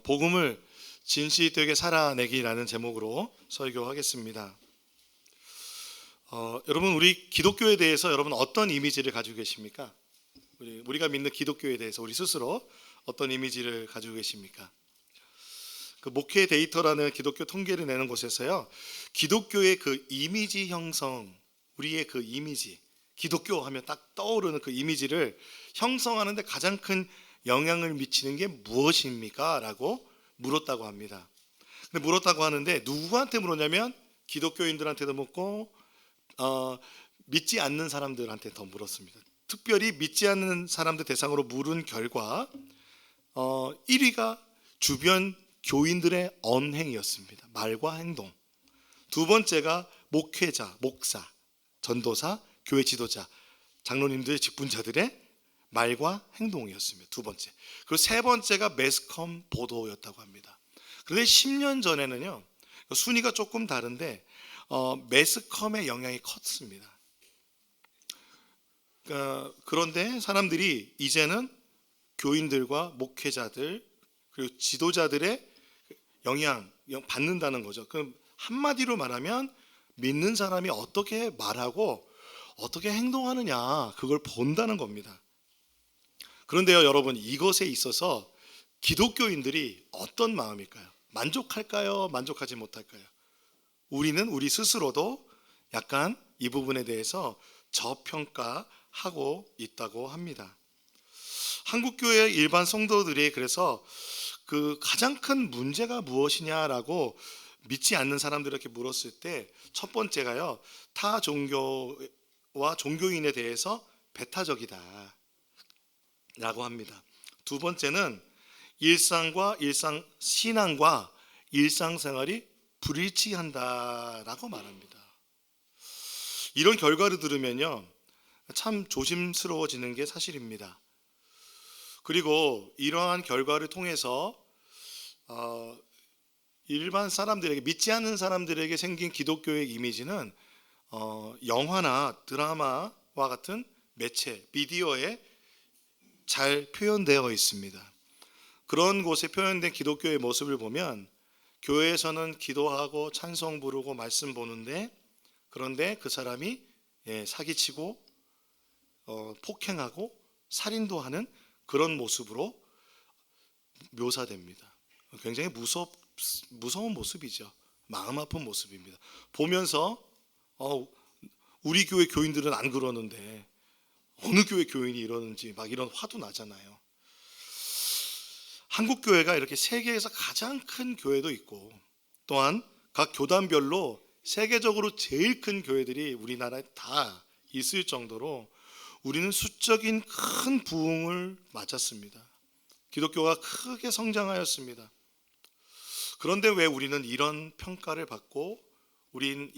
복음을 진실되게 살아내기라는 제목으로 설교하겠습니다. 여러분, 우리 기독교에 대해서 여러분 어떤 이미지를 가지고 계십니까? 우리가 믿는 기독교에 대해서 우리 스스로 어떤 이미지를 가지고 계십니까? 그 목회 데이터라는 기독교 통계를 내는 곳에서요, 기독교의 그 이미지 형성, 우리의 그 이미지, 기독교 하면 딱 떠오르는 그 이미지를 형성하는데 가장 큰 영향을 미치는 게 무엇입니까? 라고 물었다고 합니다. 근데 물었다고 하는데 누구한테 물었냐면 기독교인들한테도 묻고 믿지 않는 사람들한테 더 물었습니다. 특별히 믿지 않는 사람들 대상으로 물은 결과 1위가 주변 교인들의 언행이었습니다. 말과 행동. 두 번째가 목회자, 목사, 전도사, 교회 지도자, 장로님들, 직분자들의 말과 행동이었습니다. 두 번째. 그리고 세 번째가 매스컴 보도였다고 합니다. 그런데 10년 전에는요, 순위가 조금 다른데 매스컴의 영향이 컸습니다. 그런데 사람들이 이제는 교인들과 목회자들 그리고 지도자들의 영향 받는다는 거죠. 그럼 한마디로 말하면 믿는 사람이 어떻게 말하고 어떻게 행동하느냐, 그걸 본다는 겁니다. 그런데요, 여러분, 이것에 있어서 기독교인들이 어떤 마음일까요? 만족할까요? 만족하지 못할까요? 우리는 우리 스스로도 약간 이 부분에 대해서 저평가하고 있다고 합니다. 한국교회 일반 성도들이 그래서 그 가장 큰 문제가 무엇이냐라고 믿지 않는 사람들에게 물었을 때 첫 번째가요, 타 종교와 종교인에 대해서 배타적이다 라고 합니다. 두 번째는 신앙과 일상생활이 불일치한다라고 말합니다. 이런 결과를 들으면요, 참 조심스러워지는 게 사실입니다. 그리고 이러한 결과를 통해서 일반 사람들에게, 믿지 않는 사람들에게 생긴 기독교의 이미지는 영화나 드라마와 같은 매체, 미디어에 잘 표현되어 있습니다. 그런 곳에 표현된 기독교의 모습을 보면 교회에서는 기도하고 찬송 부르고 말씀 보는데, 그런데 그 사람이 사기치고 폭행하고 살인도 하는 그런 모습으로 묘사됩니다. 굉장히 무서운 모습이죠. 마음 아픈 모습입니다. 보면서 우리 교회 교인들은 안 그러는데 어느 교회 교인이 이러는지 막 이런 화도 나잖아요. 한국 교회가 이렇게 세계에서 가장 큰 교회도 있고, 또한 각 교단별로 세계적으로 제일 큰 교회들이 우리나라에 다 있을 정도로 우리는 수적인 큰 부흥을 맞았습니다. 기독교가 크게 성장하였습니다. 그런데 왜 우리는 이런 평가를 받고 우린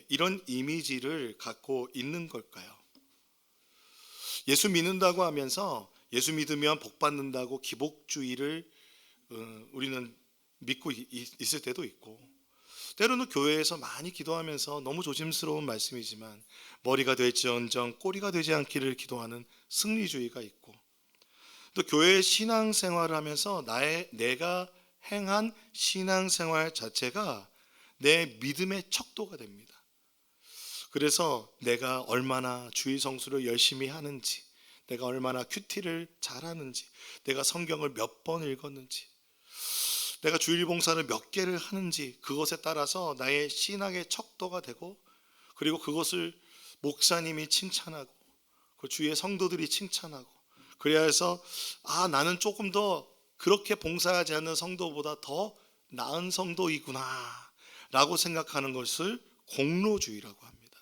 이런 이미지를 갖고 있는 걸까요? 예수 믿는다고 하면서 예수 믿으면 복 받는다고 기복주의를 우리는 믿고 있을 때도 있고, 때로는 교회에서 많이 기도하면서 너무 조심스러운 말씀이지만 머리가 될지언정 꼬리가 되지 않기를 기도하는 승리주의가 있고, 또 교회 신앙생활을 하면서 내가 행한 신앙생활 자체가 내 믿음의 척도가 됩니다. 그래서 내가 얼마나 주일 성수를 열심히 하는지, 내가 얼마나 큐티를 잘하는지, 내가 성경을 몇 번 읽었는지, 내가 주일 봉사를 몇 개를 하는지, 그것에 따라서 나의 신앙의 척도가 되고, 그리고 그것을 목사님이 칭찬하고 그 주위의 성도들이 칭찬하고, 그래야 해서 나는 조금 더 그렇게 봉사하지 않는 성도보다 더 나은 성도이구나 라고 생각하는 것을 공로주의라고 합니다.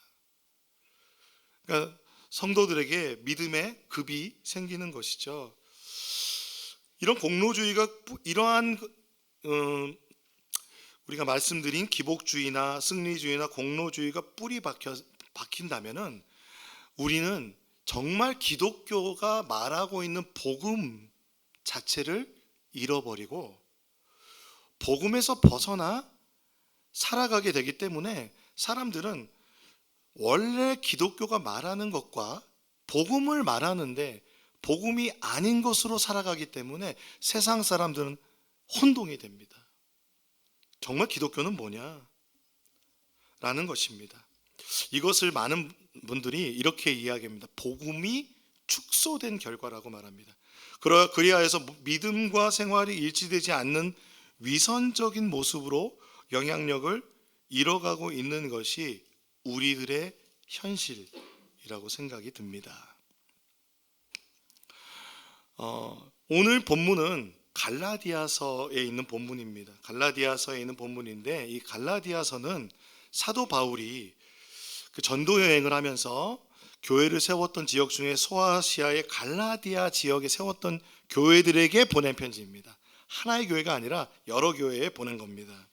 그러니까 성도들에게 믿음의 급이 생기는 것이죠. 이런 공로주의가, 이러한 우리가 말씀드린 기복주의나 승리주의나 공로주의가 뿌리 박힌다면은 우리는 정말 기독교가 말하고 있는 복음 자체를 잃어버리고 복음에서 벗어나 살아가게 되기 때문에 사람들은 원래 기독교가 말하는 것과 복음을 말하는데 복음이 아닌 것으로 살아가기 때문에 세상 사람들은 혼동이 됩니다. 정말 기독교는 뭐냐? 라는 것입니다. 이것을 많은 분들이 이렇게 이야기합니다. 복음이 축소된 결과라고 말합니다. 그리하여서 믿음과 생활이 일치되지 않는 위선적인 모습으로 영향력을 잃어가고 있는 것이 우리들의 현실이라고 생각이 듭니다. 오늘 본문은 갈라디아서에 있는 본문입니다. 갈라디아서에 있는 본문인데, 이 갈라디아서는 사도 바울이 그 전도 여행을 하면서 교회를 세웠던 지역 중에 소아시아의 갈라디아 지역에 세웠던 교회들에게 보낸 편지입니다. 하나의 교회가 아니라 여러 교회에 보낸 겁니다.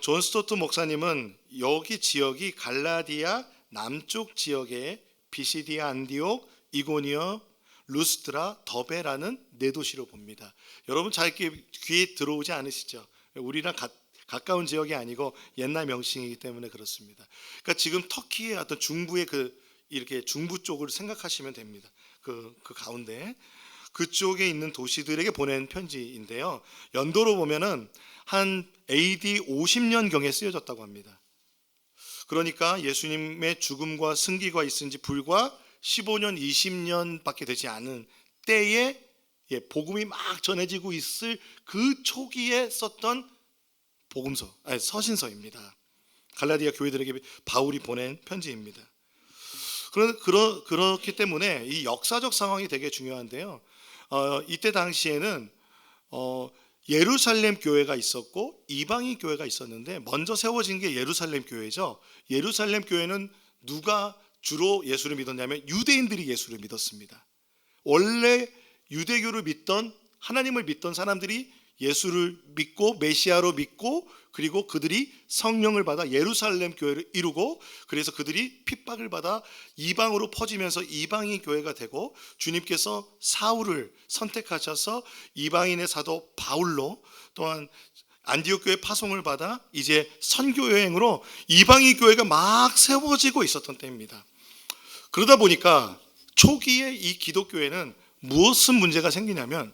존 스토트 목사님은 여기 지역이 갈라디아 남쪽 지역의 비시디아, 안디옥, 이고니어, 루스트라, 더베라는 네 도시로 봅니다. 여러분 잘 이렇게 귀에 들어오지 않으시죠? 우리랑 가까운 지역이 아니고 옛날 명칭이기 때문에 그렇습니다. 그러니까 지금 터키의 어떤 중부의 이렇게 중부 쪽을 생각하시면 됩니다. 그 가운데 그쪽에 있는 도시들에게 보낸 편지인데요. 연도로 보면은 한 AD 50년경에 쓰여졌다고 합니다. 그러니까 예수님의 죽음과 승기가 있은 지 불과 15년, 20년밖에 되지 않은 때에 복음이 막 전해지고 있을 그 초기에 썼던 서신서입니다. 갈라디아 교회들에게 바울이 보낸 편지입니다. 그렇기 때문에 이 역사적 상황이 되게 중요한데요. 이때 당시에는 예루살렘 교회가 있었고 이방인 교회가 있었는데, 먼저 세워진 게 예루살렘 교회죠. 예루살렘 교회는 누가 주로 예수를 믿었냐면 유대인들이 예수를 믿었습니다. 원래 유대교를 믿던, 하나님을 믿던 사람들이 예수를 믿고 메시아로 믿고, 그리고 그들이 성령을 받아 예루살렘 교회를 이루고, 그래서 그들이 핍박을 받아 이방으로 퍼지면서 이방인 교회가 되고, 주님께서 사울을 선택하셔서 이방인의 사도 바울로, 또한 안디옥 교회 파송을 받아 이제 선교 여행으로 이방인 교회가 막 세워지고 있었던 때입니다. 그러다 보니까 초기에 이 기독교회는 무슨 문제가 생기냐면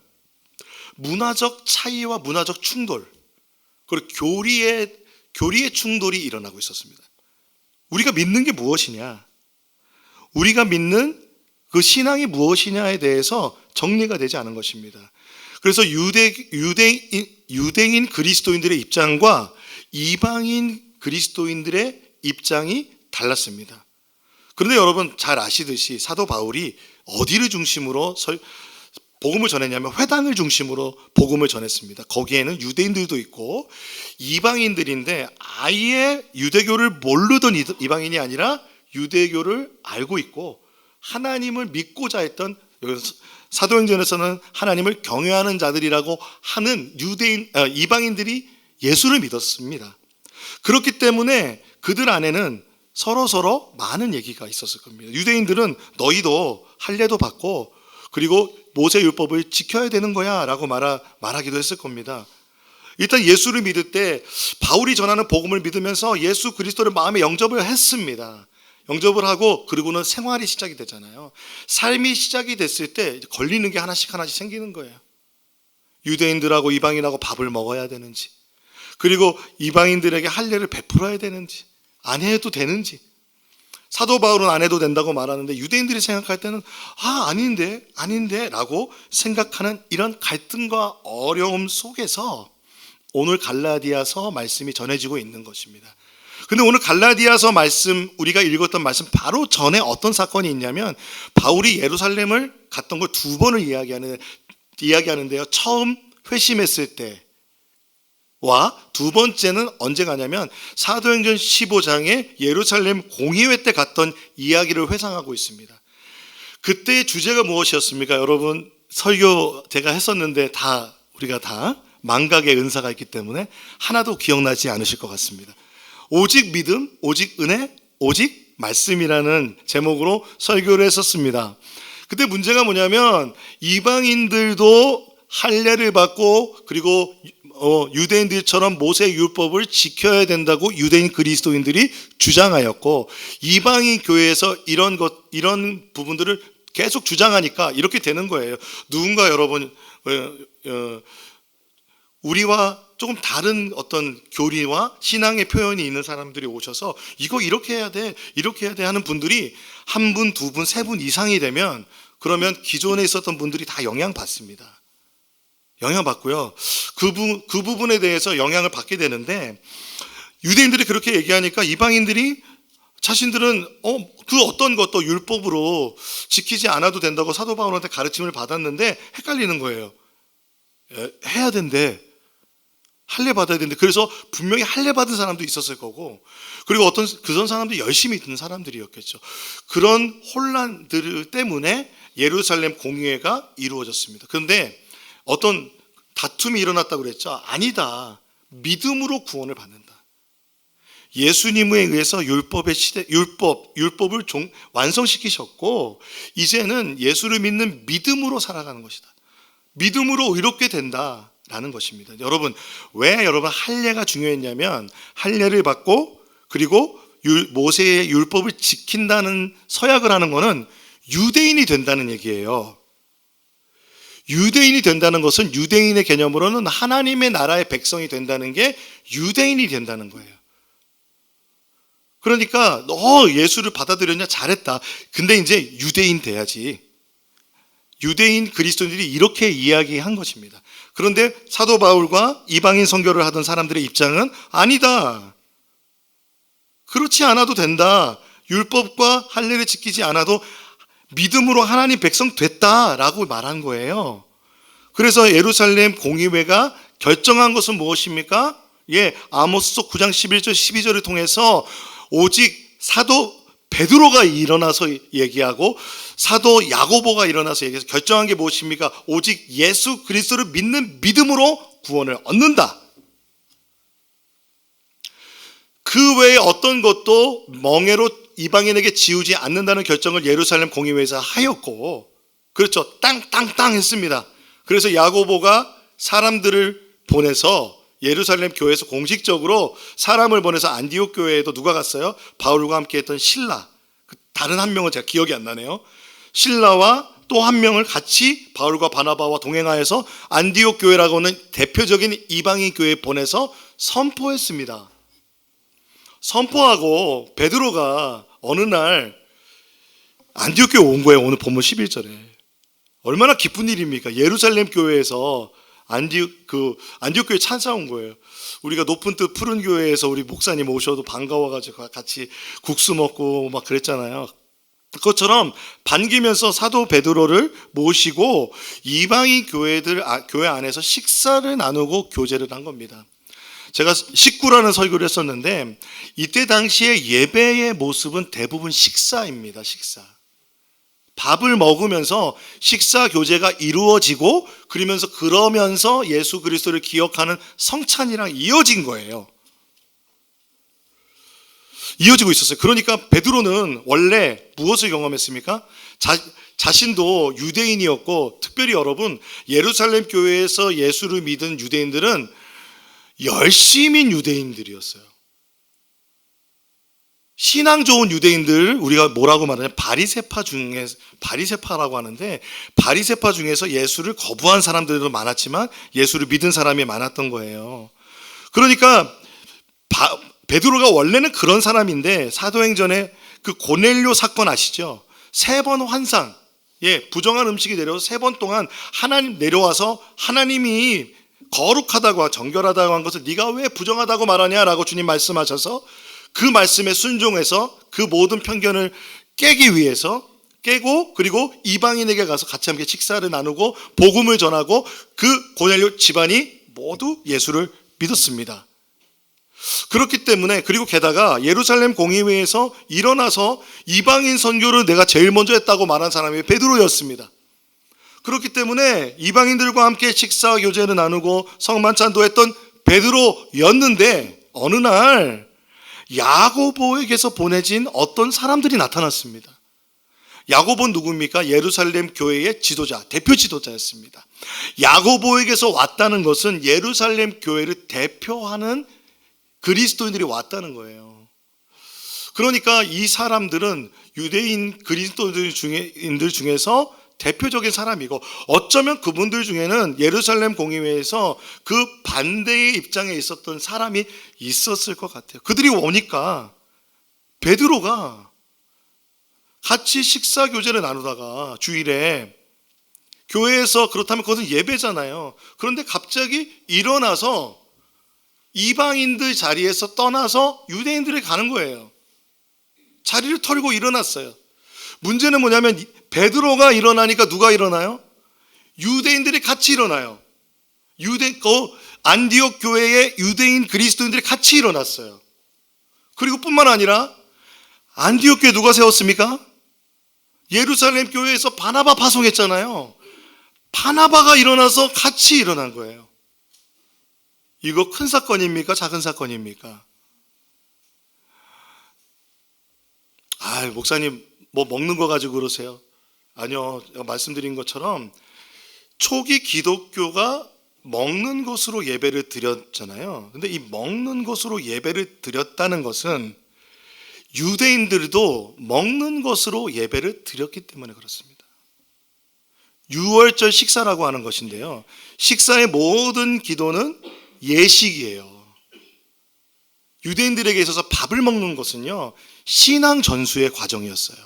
문화적 차이와 문화적 충돌, 그리고 교리의 충돌이 일어나고 있었습니다. 우리가 믿는 게 무엇이냐, 우리가 믿는 그 신앙이 무엇이냐에 대해서 정리가 되지 않은 것입니다. 그래서 유대인 그리스도인들의 입장과 이방인 그리스도인들의 입장이 달랐습니다. 그런데 여러분 잘 아시듯이 사도 바울이 어디를 중심으로 복음을 전했냐면 회당을 중심으로 복음을 전했습니다. 거기에는 유대인들도 있고 이방인들인데, 아예 유대교를 모르던 이방인이 아니라 유대교를 알고 있고 하나님을 믿고자 했던, 사도행전에서는 하나님을 경외하는 자들이라고 하는 이방인들이 예수를 믿었습니다. 그렇기 때문에 그들 안에는 서로 많은 얘기가 있었을 겁니다. 유대인들은 너희도 할례도 받고 그리고 모세 율법을 지켜야 되는 거야 라고 말하기도 했을 겁니다. 일단 예수를 믿을 때 바울이 전하는 복음을 믿으면서 예수 그리스도를 마음에 영접을 했습니다. 영접을 하고 그리고는 생활이 시작이 되잖아요. 삶이 시작이 됐을 때 걸리는 게 하나씩 생기는 거예요. 유대인들하고 이방인하고 밥을 먹어야 되는지, 그리고 이방인들에게 할례를 베풀어야 되는지, 안 해도 되는지. 사도 바울은 안 해도 된다고 말하는데 유대인들이 생각할 때는 아닌데 라고 생각하는 이런 갈등과 어려움 속에서 오늘 갈라디아서 말씀이 전해지고 있는 것입니다. 근데 오늘 갈라디아서 말씀, 우리가 읽었던 말씀 바로 전에 어떤 사건이 있냐면, 바울이 예루살렘을 갔던 걸 두 번을 이야기하는데요. 처음 회심했을 때와 두 번째는 언제 가냐면 사도행전 15장에 예루살렘 공의회 때 갔던 이야기를 회상하고 있습니다. 그때의 주제가 무엇이었습니까? 여러분, 설교 제가 했었는데 우리가 다 망각의 은사가 있기 때문에 하나도 기억나지 않으실 것 같습니다. 오직 믿음, 오직 은혜, 오직 말씀이라는 제목으로 설교를 했었습니다. 그때 문제가 뭐냐면 이방인들도 할례를 받고 그리고 유대인들처럼 모세 율법을 지켜야 된다고 유대인 그리스도인들이 주장하였고, 이방인 교회에서 이런 부분들을 계속 주장하니까 이렇게 되는 거예요. 누군가 여러분 우리와 조금 다른 어떤 교리와 신앙의 표현이 있는 사람들이 오셔서 이거 이렇게 해야 돼, 이렇게 해야 돼 하는 분들이 한 분, 두 분, 세 분 이상이 되면 그러면 기존에 있었던 분들이 다 영향받습니다. 영향받고요. 그 부분에 대해서 영향을 받게 되는데 유대인들이 그렇게 얘기하니까 이방인들이 자신들은 그 어떤 것도 율법으로 지키지 않아도 된다고 사도 바울한테 가르침을 받았는데 헷갈리는 거예요. 해야 된대. 할례 받아야 되는데 그래서 분명히 할례 받은 사람도 있었을 거고 그리고 어떤 그런 사람도 열심히 듣는 사람들이었겠죠. 그런 혼란들 때문에 예루살렘 공의회가 이루어졌습니다. 그런데 어떤 다툼이 일어났다고 그랬죠. 아니다. 믿음으로 구원을 받는다. 예수님에 의해서 율법을 완성시키셨고 이제는 예수를 믿는 믿음으로 살아가는 것이다. 믿음으로 의롭게 된다라는 것입니다. 여러분, 왜 여러분 할례가 중요했냐면 할례를 받고 그리고 모세의 율법을 지킨다는 서약을 하는 것은 유대인이 된다는 얘기예요. 유대인이 된다는 것은 유대인의 개념으로는 하나님의 나라의 백성이 된다는 게 유대인이 된다는 거예요. 그러니까 너 예수를 받아들였냐? 잘했다. 근데 이제 유대인 돼야지. 유대인 그리스도인들이 이렇게 이야기한 것입니다. 그런데 사도 바울과 이방인 선교를 하던 사람들의 입장은 아니다. 그렇지 않아도 된다. 율법과 할례를 지키지 않아도 믿음으로 하나님 백성 됐다라고 말한 거예요. 그래서 예루살렘 공의회가 결정한 것은 무엇입니까? 아모스서 9장 11절 12절을 통해서 오직 사도 베드로가 일어나서 얘기하고 사도 야고보가 일어나서 얘기해서 결정한 게 무엇입니까? 오직 예수 그리스도를 믿는 믿음으로 구원을 얻는다. 그 외에 어떤 것도 멍에로 이방인에게 지우지 않는다는 결정을 예루살렘 공의회에서 하였고, 그렇죠, 땅 했습니다. 그래서 야고보가 사람들을 보내서 예루살렘 교회에서 공식적으로 사람을 보내서 안디옥 교회에도 누가 갔어요? 바울과 함께 했던 실라, 다른 한 명은 제가 기억이 안 나네요. 실라와 또 한 명을 같이 바울과 바나바와 동행하여서 안디옥 교회라고 하는 대표적인 이방인 교회에 보내서 선포했습니다. 선포하고 베드로가 어느 날 안디옥 교회 온 거예요. 오늘 본문 11절에. 얼마나 기쁜 일입니까? 예루살렘 교회에서 안디옥 교회 찾아온 거예요. 우리가 높은 뜻 푸른 교회에서 우리 목사님 오셔도 반가워가지고 같이 국수 먹고 막 그랬잖아요. 그것처럼 반기면서 사도 베드로를 모시고 이방인 교회 안에서 식사를 나누고 교제를 한 겁니다. 제가 식구라는 설교를 했었는데 이때 당시에 예배의 모습은 대부분 식사입니다. 식사. 밥을 먹으면서 식사 교제가 이루어지고 그러면서 예수 그리스도를 기억하는 성찬이랑 이어진 거예요. 이어지고 있었어요. 그러니까 베드로는 원래 무엇을 경험했습니까? 자신도 유대인이었고, 특별히 여러분 예루살렘 교회에서 예수를 믿은 유대인들은 열심인 유대인들이었어요. 신앙 좋은 유대인들, 우리가 뭐라고 말하냐면 바리새파라고 하는데, 바리새파 중에서 예수를 거부한 사람들도 많았지만 예수를 믿은 사람이 많았던 거예요. 그러니까 베드로가 원래는 그런 사람인데, 사도행전에 그 고넬료 사건 아시죠? 3번 환상, 부정한 음식이 내려와서 3번 동안 하나님 내려와서 하나님이 거룩하다고 정결하다고 한 것을 네가 왜 부정하다고 말하냐라고 주님 말씀하셔서 그 말씀에 순종해서 그 모든 편견을 깨기 위해서 깨고, 그리고 이방인에게 가서 같이 함께 식사를 나누고 복음을 전하고 그 고넬료 집안이 모두 예수를 믿었습니다. 그렇기 때문에, 그리고 게다가 예루살렘 공의회에서 일어나서 이방인 선교를 내가 제일 먼저 했다고 말한 사람이 베드로였습니다. 그렇기 때문에 이방인들과 함께 식사 교제를 나누고 성만찬도 했던 베드로였는데, 어느 날 야고보에게서 보내진 어떤 사람들이 나타났습니다. 야고보는 누구입니까? 예루살렘 교회의 지도자, 대표 지도자였습니다. 야고보에게서 왔다는 것은 예루살렘 교회를 대표하는 그리스도인들이 왔다는 거예요. 그러니까 이 사람들은 유대인 그리스도인들 중에서 대표적인 사람이고, 어쩌면 그분들 중에는 예루살렘 공의회에서 그 반대의 입장에 있었던 사람이 있었을 것 같아요. 그들이 오니까 베드로가 같이 식사 교제를 나누다가 주일에 교회에서, 그렇다면 그것은 예배잖아요. 그런데 갑자기 일어나서 이방인들 자리에서 떠나서 유대인들에 가는 거예요. 자리를 털고 일어났어요. 문제는 뭐냐면 베드로가 일어나니까 누가 일어나요? 유대인들이 같이 일어나요. 안디옥 교회의 유대인 그리스도인들이 같이 일어났어요. 그리고 뿐만 아니라 안디옥 교회 누가 세웠습니까? 예루살렘 교회에서 바나바 파송했잖아요. 바나바가 일어나서 같이 일어난 거예요. 이거 큰 사건입니까? 작은 사건입니까? 목사님 뭐 먹는 거 가지고 그러세요? 아니요, 말씀드린 것처럼 초기 기독교가 먹는 것으로 예배를 드렸잖아요. 근데 이 먹는 것으로 예배를 드렸다는 것은 유대인들도 먹는 것으로 예배를 드렸기 때문에 그렇습니다. 유월절 식사라고 하는 것인데요, 식사의 모든 기도는 예식이에요. 유대인들에게 있어서 밥을 먹는 것은요, 신앙 전수의 과정이었어요.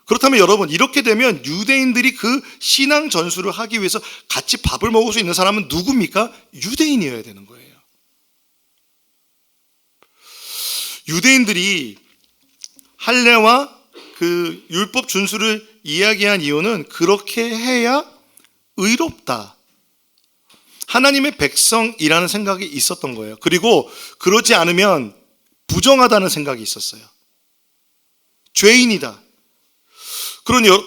그렇다면 여러분, 이렇게 되면 유대인들이 그 신앙 전수를 하기 위해서 같이 밥을 먹을 수 있는 사람은 누굽니까? 유대인이어야 되는 거예요. 유대인들이 할례와 그 율법 준수를 이야기한 이유는 그렇게 해야 의롭다, 하나님의 백성이라는 생각이 있었던 거예요. 그리고 그러지 않으면 부정하다는 생각이 있었어요. 죄인이다.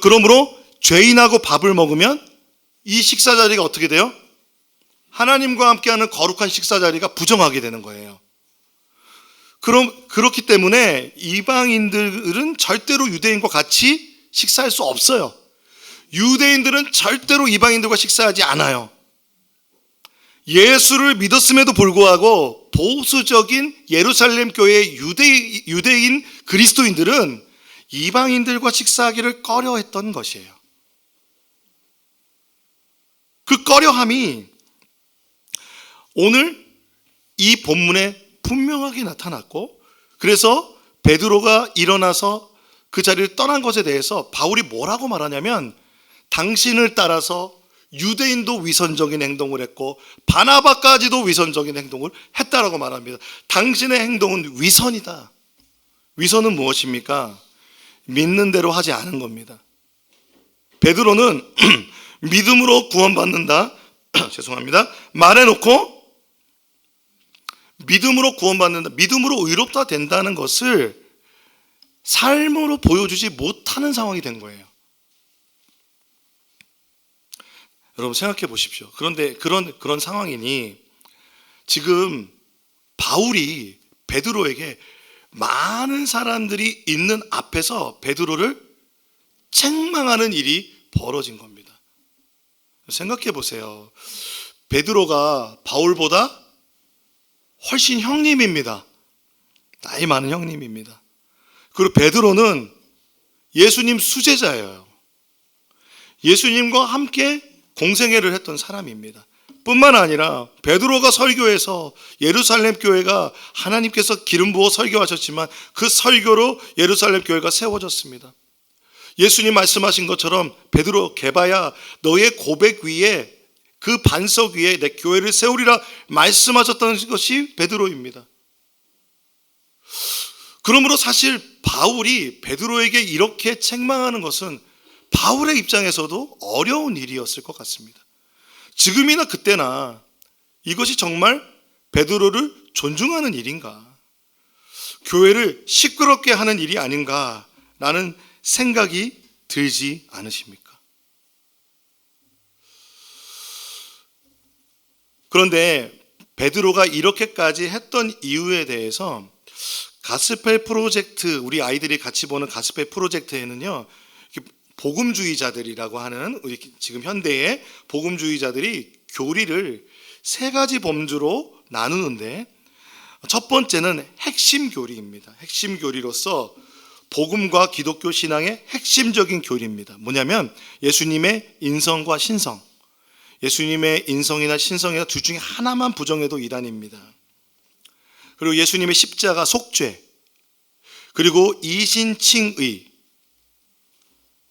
그러므로 죄인하고 밥을 먹으면 이 식사 자리가 어떻게 돼요? 하나님과 함께하는 거룩한 식사 자리가 부정하게 되는 거예요. 그렇기 때문에 이방인들은 절대로 유대인과 같이 식사할 수 없어요. 유대인들은 절대로 이방인들과 식사하지 않아요. 예수를 믿었음에도 불구하고 보수적인 예루살렘 교회의 유대인 그리스도인들은 이방인들과 식사하기를 꺼려했던 것이에요. 그 꺼려함이 오늘 이 본문에 분명하게 나타났고, 그래서 베드로가 일어나서 그 자리를 떠난 것에 대해서 바울이 뭐라고 말하냐면, 당신을 따라서 유대인도 위선적인 행동을 했고 바나바까지도 위선적인 행동을 했다라고 말합니다. 당신의 행동은 위선이다. 위선은 무엇입니까? 믿는 대로 하지 않은 겁니다. 베드로는 믿음으로 구원받는다 죄송합니다 말해놓고 믿음으로 구원받는다, 믿음으로 의롭다 된다는 것을 삶으로 보여주지 못하는 상황이 된 거예요. 여러분 생각해 보십시오. 그런데 그런 상황이니 지금 바울이 베드로에게 많은 사람들이 있는 앞에서 베드로를 책망하는 일이 벌어진 겁니다. 생각해 보세요. 베드로가 바울보다 훨씬 형님입니다. 나이 많은 형님입니다. 그리고 베드로는 예수님 수제자예요. 예수님과 함께 공생애를 했던 사람입니다. 뿐만 아니라 베드로가 설교해서 예루살렘 교회가 하나님께서 기름 부어 설교하셨지만 그 설교로 예루살렘 교회가 세워졌습니다. 예수님 말씀하신 것처럼 베드로 개바야 너의 고백 위에 그 반석 위에 내 교회를 세우리라 말씀하셨던 것이 베드로입니다. 그러므로 사실 바울이 베드로에게 이렇게 책망하는 것은 바울의 입장에서도 어려운 일이었을 것 같습니다. 지금이나 그때나 이것이 정말 베드로를 존중하는 일인가, 교회를 시끄럽게 하는 일이 아닌가라는 생각이 들지 않으십니까? 그런데 베드로가 이렇게까지 했던 이유에 대해서 가스펠 프로젝트, 우리 아이들이 같이 보는 가스펠 프로젝트에는요, 복음주의자들이라고 하는 우리 지금 현대의 복음주의자들이 교리를 세 가지 범주로 나누는데, 첫 번째는 핵심 교리입니다. 핵심 교리로서 복음과 기독교 신앙의 핵심적인 교리입니다. 뭐냐면 예수님의 인성과 신성, 예수님의 인성이나 신성이나 둘 중에 하나만 부정해도 이단입니다. 그리고 예수님의 십자가 속죄, 그리고 이신칭의,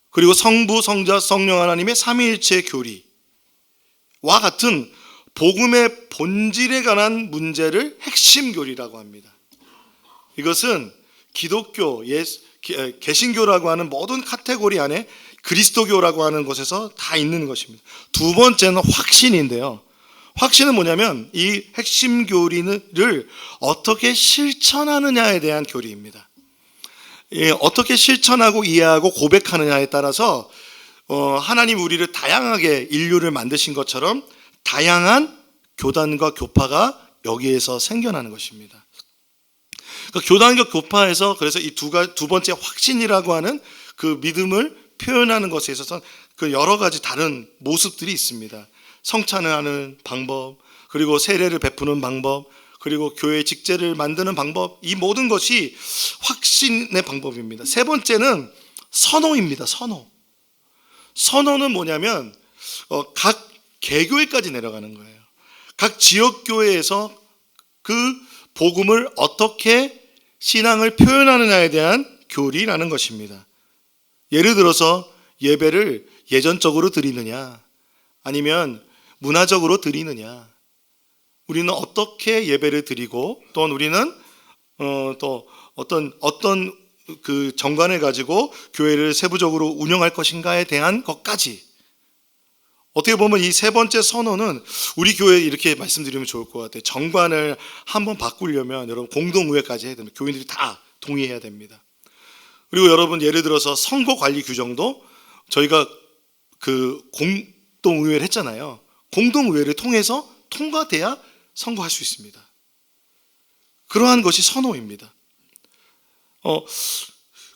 그리고 성부, 성자, 성령 하나님의 삼위일체 교리와 같은 복음의 본질에 관한 문제를 핵심 교리라고 합니다. 이것은 기독교, 개신교라고 하는 모든 카테고리 안에 그리스도교라고 하는 것에서 다 있는 것입니다. 두 번째는 확신인데요. 확신은 뭐냐면 이 핵심 교리를 어떻게 실천하느냐에 대한 교리입니다. 어떻게 실천하고 이해하고 고백하느냐에 따라서 하나님 우리를 다양하게 인류를 만드신 것처럼 다양한 교단과 교파가 여기에서 생겨나는 것입니다. 그러니까 교단과 교파에서 그래서 이 두 번째 확신이라고 하는 그 믿음을 표현하는 것에 있어서 그 여러 가지 다른 모습들이 있습니다. 성찬을 하는 방법, 그리고 세례를 베푸는 방법, 그리고 교회 직제를 만드는 방법, 이 모든 것이 확신의 방법입니다. 세 번째는 선호입니다. 선호는 뭐냐면 각 개교회까지 내려가는 거예요. 각 지역교회에서 그 복음을 어떻게 신앙을 표현하느냐에 대한 교리라는 것입니다. 예를 들어서 예배를 예전적으로 드리느냐, 아니면 문화적으로 드리느냐, 우리는 어떻게 예배를 드리고, 또는 우리는 또 어떤 그 정관을 가지고 교회를 세부적으로 운영할 것인가에 대한 것까지, 어떻게 보면 이 세 번째 선언은 우리 교회에 이렇게 말씀드리면 좋을 것 같아요. 정관을 한번 바꾸려면 여러분 공동의회까지 해야 됩니다. 교인들이 다 동의해야 됩니다. 그리고 여러분 예를 들어서 선거 관리 규정도 저희가 그 공동의회를 했잖아요. 공동의회를 통해서 통과돼야 선거할 수 있습니다. 그러한 것이 선호입니다.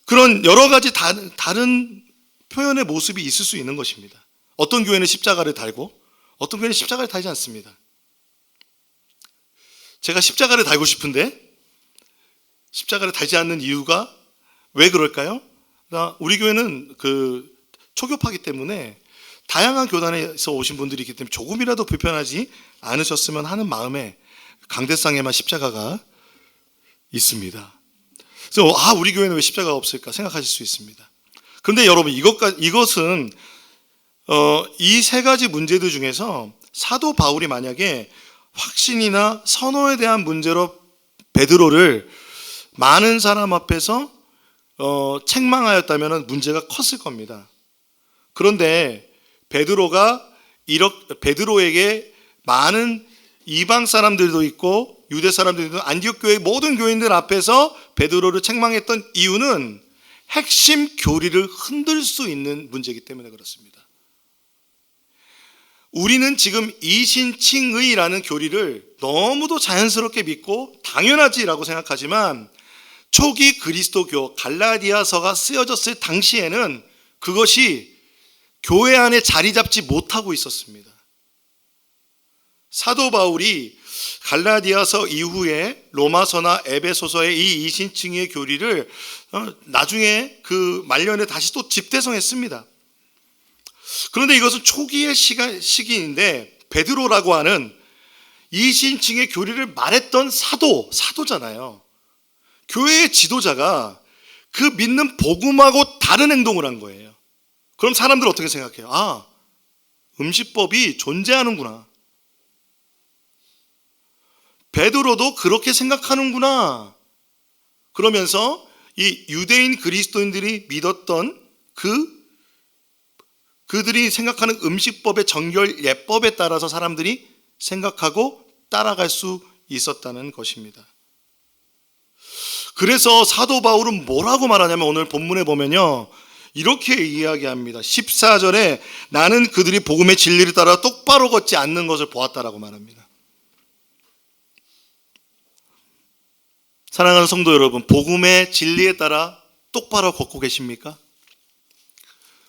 그런 여러 가지 다른 표현의 모습이 있을 수 있는 것입니다. 어떤 교회는 십자가를 달고 어떤 교회는 십자가를 달지 않습니다. 제가 십자가를 달고 싶은데 십자가를 달지 않는 이유가 왜 그럴까요? 우리 교회는 그 초교파기 때문에 다양한 교단에서 오신 분들이 있기 때문에 조금이라도 불편하지 않으셨으면 하는 마음에 강대상에만 십자가가 있습니다. 그래서 우리 교회는 왜 십자가가 없을까 생각하실 수 있습니다. 그런데 여러분 이것은 이 세 가지 문제들 중에서 사도 바울이 만약에 확신이나 선호에 대한 문제로 베드로를 많은 사람 앞에서 책망하였다면 문제가 컸을 겁니다. 그런데 베드로에게 많은 이방 사람들도 있고 유대 사람들도 있고 안디옥 교회 모든 교인들 앞에서 베드로를 책망했던 이유는 핵심 교리를 흔들 수 있는 문제이기 때문에 그렇습니다. 우리는 지금 이신칭의라는 교리를 너무도 자연스럽게 믿고 당연하지라고 생각하지만 초기 그리스도교 갈라디아서가 쓰여졌을 당시에는 그것이 교회 안에 자리 잡지 못하고 있었습니다. 사도 바울이 갈라디아서 이후에 로마서나 에베소서의 이 이신칭의의 교리를 나중에 그 말년에 다시 또 집대성했습니다. 그런데 이것은 초기의 시기인데 베드로라고 하는 이신칭의 교리를 말했던 사도잖아요. 교회의 지도자가 그 믿는 복음하고 다른 행동을 한 거예요. 그럼 사람들 어떻게 생각해요? 음식법이 존재하는구나. 베드로도 그렇게 생각하는구나. 그러면서 이 유대인 그리스도인들이 믿었던 그들이 생각하는 음식법의 정결 예법에 따라서 사람들이 생각하고 따라갈 수 있었다는 것입니다. 그래서 사도 바울은 뭐라고 말하냐면 오늘 본문에 보면요, 이렇게 이야기합니다. 14절에 나는 그들이 복음의 진리를 따라 똑바로 걷지 않는 것을 보았다라고 말합니다. 사랑하는 성도 여러분, 복음의 진리에 따라 똑바로 걷고 계십니까?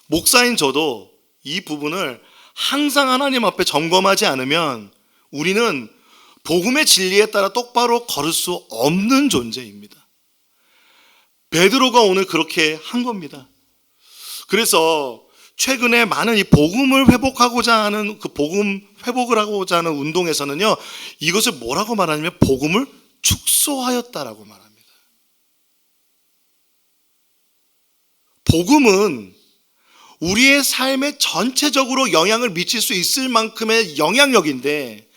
목사인 저도 이 부분을 항상 하나님 앞에 점검하지 않으면 우리는 복음의 진리에 따라 똑바로 걸을 수 없는 존재입니다. 베드로가 오늘 그렇게 한 겁니다. 그래서 최근에 많은 이 복음을 회복하고자 하는 그 복음 회복을 하고자 하는 운동에서는요, 이것을 뭐라고 말하냐면 복음을 축소하였다라고 말합니다. 복음은 우리의 삶에 전체적으로 영향을 미칠 수 있을 만큼의 영향력인데,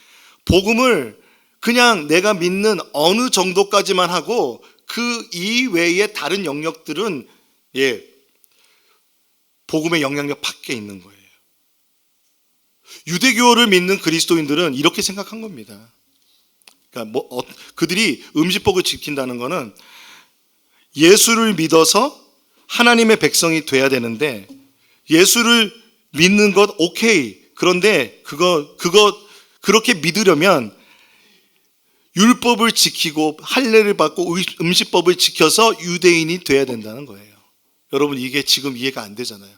복음을 그냥 내가 믿는 어느 정도까지만 하고 그 이외의 다른 영역들은 복음의 영향력 밖에 있는 거예요. 유대교를 믿는 그리스도인들은 이렇게 생각한 겁니다. 그러니까 그들이 음식복을 지킨다는 것은 예수를 믿어서 하나님의 백성이 돼야 되는데, 예수를 믿는 것 오케이. 그런데 그렇게 믿으려면 율법을 지키고 할례를 받고 음식법을 지켜서 유대인이 돼야 된다는 거예요. 여러분, 이게 지금 이해가 안 되잖아요.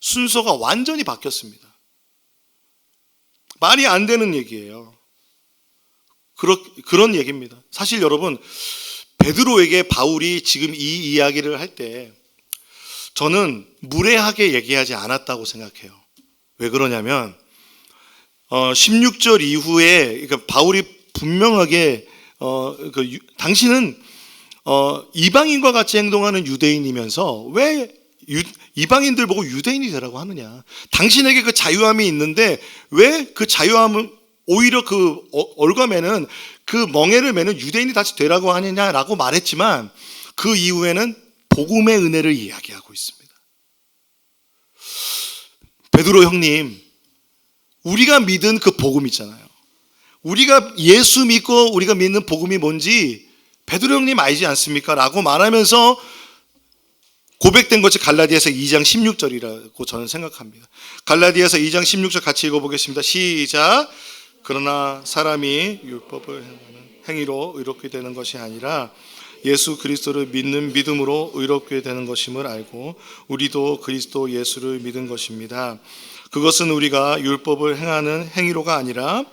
순서가 완전히 바뀌었습니다. 말이 안 되는 얘기예요. 그런 얘기입니다. 사실 여러분, 베드로에게 바울이 지금 이 이야기를 할 때 저는 무례하게 얘기하지 않았다고 생각해요. 왜 그러냐면 16절 이후에 그러니까 바울이 분명하게 당신은 이방인과 같이 행동하는 유대인이면서 왜 이방인들 보고 유대인이 되라고 하느냐. 당신에게 그 자유함이 있는데 왜 그 자유함을 오히려 그 올가매는 그 멍에를 매는 유대인이 다시 되라고 하느냐라고 말했지만, 그 이후에는 복음의 은혜를 이야기하고 있습니다. 베드로 형님, 우리가 믿은 그 복음 있잖아요. 우리가 예수 믿고 우리가 믿는 복음이 뭔지 베드로 형님 알지 않습니까? 라고 말하면서 고백된 것이 갈라디아서 2장 16절이라고 저는 생각합니다. 갈라디아서 2장 16절 같이 읽어보겠습니다. 시작. 그러나 사람이 율법을 행하는 행위로 의롭게 되는 것이 아니라 예수 그리스도를 믿는 믿음으로 의롭게 되는 것임을 알고 우리도 그리스도 예수를 믿은 것입니다. 그것은 우리가 율법을 행하는 행위로가 아니라